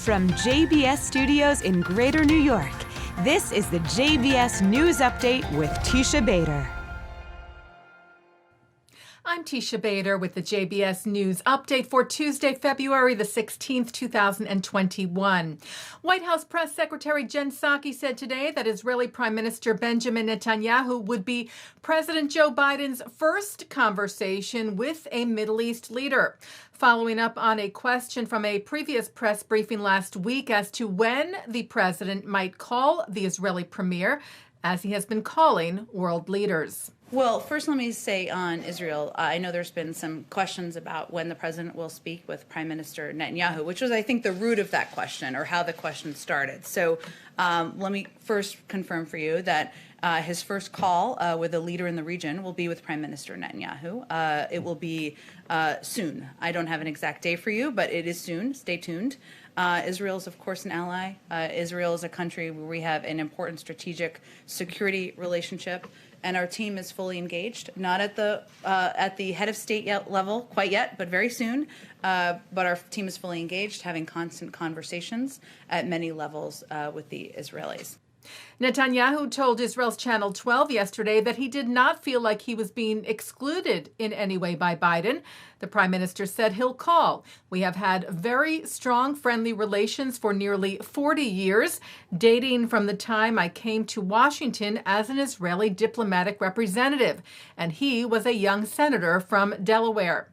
From JBS Studios in Greater New York, this is the JBS News Update with Teisha Bader. I'm Teisha Bader with the JBS News Update for Tuesday, February the 16th, 2021. White House Press Secretary Jen Psaki said today that Israeli Prime Minister Benjamin Netanyahu would be President Joe Biden's first conversation with a Middle East leader, following up on a question from a previous press briefing last week as to when the president might call the Israeli premier, as he has been calling world leaders. Well, first let me say on Israel, I know there's been some questions about when the president will speak with Prime Minister Netanyahu, which was, I think, the root of that question, or how the question started. So let me first confirm for you that his first call with a leader in the region will be with Prime Minister Netanyahu. It will be soon. I don't have an exact day for you, but it is soon. Stay tuned. Israel is, of course, an ally. Israel is a country where we have an important strategic security relationship, and our team is fully engaged, not at the head of state level quite yet, but very soon. But our team is fully engaged, having constant conversations at many levels with the Israelis. Netanyahu told Israel's Channel 12 yesterday that he did not feel like he was being excluded in any way by Biden. The prime minister said he'll call. We have had very strong friendly relations for nearly 40 years, dating from the time I came to Washington as an Israeli diplomatic representative, and he was a young senator from Delaware.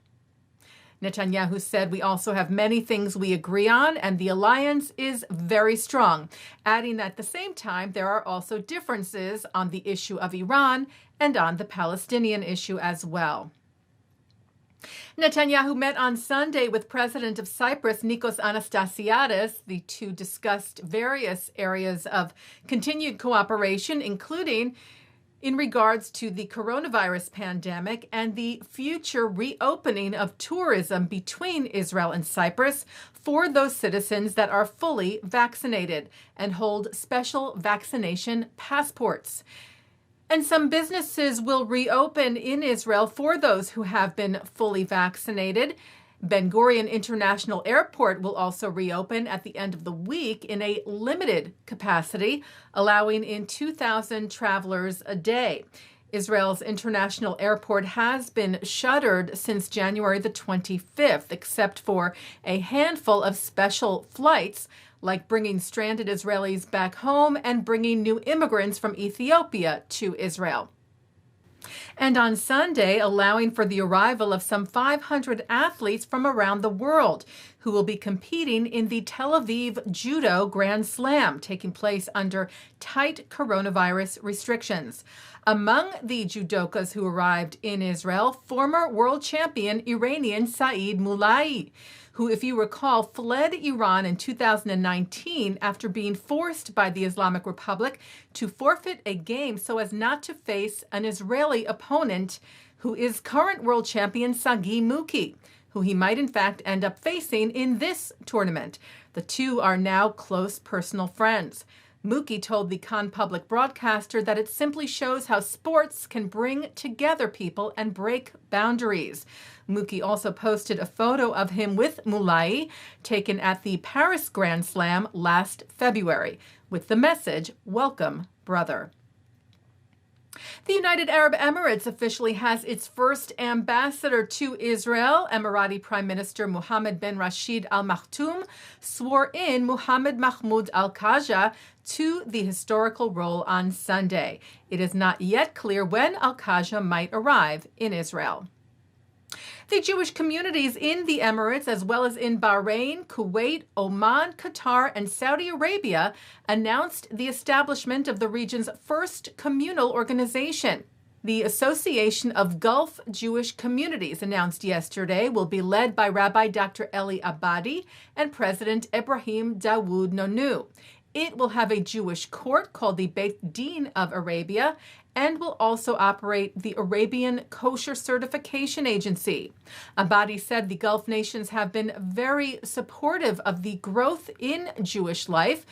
Netanyahu said we also have many things we agree on, and the alliance is very strong, adding that at the same time there are also differences on the issue of Iran and on the Palestinian issue as well. Netanyahu met on Sunday with President of Cyprus, Nikos Anastasiadis. The two discussed various areas of continued cooperation, including in regards to the coronavirus pandemic and the future reopening of tourism between Israel and Cyprus for those citizens that are fully vaccinated and hold special vaccination passports. And some businesses will reopen in Israel for those who have been fully vaccinated. Ben Gurion International Airport will also reopen at the end of the week in a limited capacity, allowing in 2,000 travelers a day. Israel's international airport has been shuttered since January the 25th, except for a handful of special flights, like bringing stranded Israelis back home and bringing new immigrants from Ethiopia to Israel. And on Sunday, allowing for the arrival of some 500 athletes from around the world who will be competing in the Tel Aviv Judo Grand Slam, taking place under tight coronavirus restrictions. Among the judokas who arrived in Israel, former world champion Iranian Saeed Moulai, who, if you recall, fled Iran in 2019 after being forced by the Islamic Republic to forfeit a game so as not to face an Israeli opponent who is current world champion Sagi Muki, who he might in fact end up facing in this tournament. The two are now close personal friends. Muki told the Cannes public broadcaster that it simply shows how sports can bring together people and break boundaries. Muki also posted a photo of him with Moulai, taken at the Paris Grand Slam last February, with the message, "Welcome, brother." The United Arab Emirates officially has its first ambassador to Israel. Emirati Prime Minister Mohammed bin Rashid Al Maktoum swore in Mohammed Mahmoud Al Khaja to the historical role on Sunday. It is not yet clear when Al Khaja might arrive in Israel. The Jewish communities in the Emirates, as well as in Bahrain, Kuwait, Oman, Qatar, and Saudi Arabia, announced the establishment of the region's first communal organization. The Association of Gulf Jewish Communities, announced yesterday, will be led by Rabbi Dr. Eli Abadi and President Ibrahim Dawood Nonu. It will have a Jewish court called the Beit Din of Arabia and will also operate the Arabian Kosher Certification Agency. Abadi said the Gulf nations have been very supportive of the growth in Jewish life,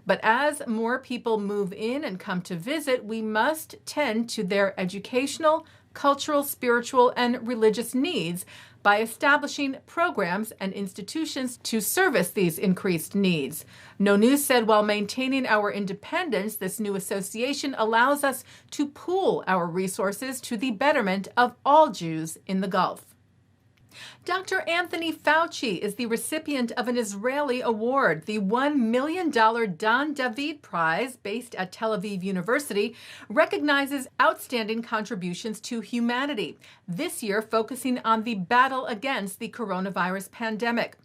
but as more people move in and come to visit, we must tend to their educational, cultural, spiritual, and religious needs by establishing programs and institutions to service these increased needs. No News said while maintaining our independence, this new association allows us to pool our resources to the betterment of all Jews in the Gulf. Dr. Anthony Fauci is the recipient of an Israeli award. The $1 million Don David Prize, based at Tel Aviv University, recognizes outstanding contributions to humanity, this year focusing on the battle against the coronavirus pandemic.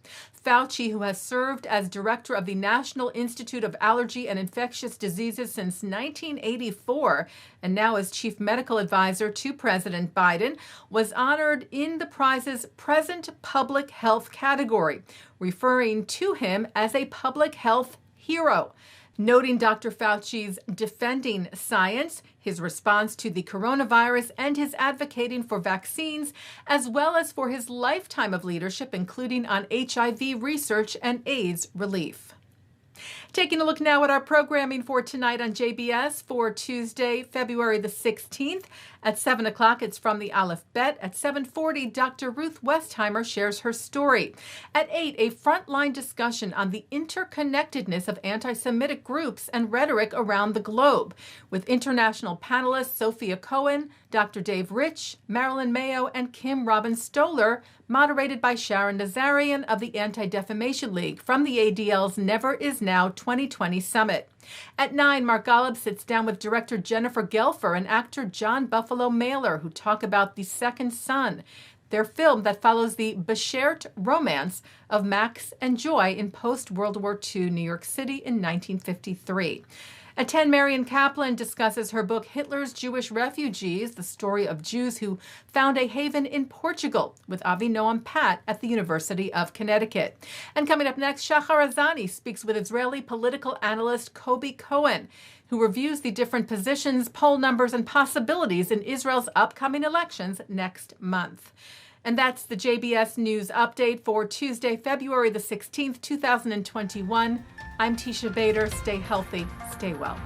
Fauci, who has served as director of the National Institute of Allergy and Infectious Diseases since 1984 and now is chief medical advisor to President Biden, was honored in the prize's present public health category, referring to him as a public health hero. Noting Dr. Fauci's defending science, his response to the coronavirus, and his advocating for vaccines, as well as for his lifetime of leadership, including on HIV research and AIDS relief. Taking a look now at our programming for tonight on JBS for Tuesday, February the 16th. At 7 o'clock, it's From the Aleph Bet. At 7:40, Dr. Ruth Westheimer shares her story. At 8, a frontline discussion on the interconnectedness of anti-Semitic groups and rhetoric around the globe, with international panelists Sophia Cohen, Dr. Dave Rich, Marilyn Mayo, and Kim Robbins-Stoller, moderated by Sharon Nazarian of the Anti-Defamation League from the ADL's Never Is Now 2020 Summit. At 9, Mark Golub sits down with director Jennifer Gelfer and actor John Buffalo Mailer, who talk about The Second Son, their film that follows the Beshert romance of Max and Joy in post-World War II New York City in 1953. At 10, Marian Kaplan discusses her book Hitler's Jewish Refugees, the story of Jews who found a haven in Portugal, with Avi Noam Pat at the University of Connecticut. And coming up next, Shachar Azani speaks with Israeli political analyst Kobi Cohen, who reviews the different positions, poll numbers, and possibilities in Israel's upcoming elections next month. And that's the JBS News Update for Tuesday, February the 16th, 2021. I'm Teisha Bader. Stay healthy, stay well.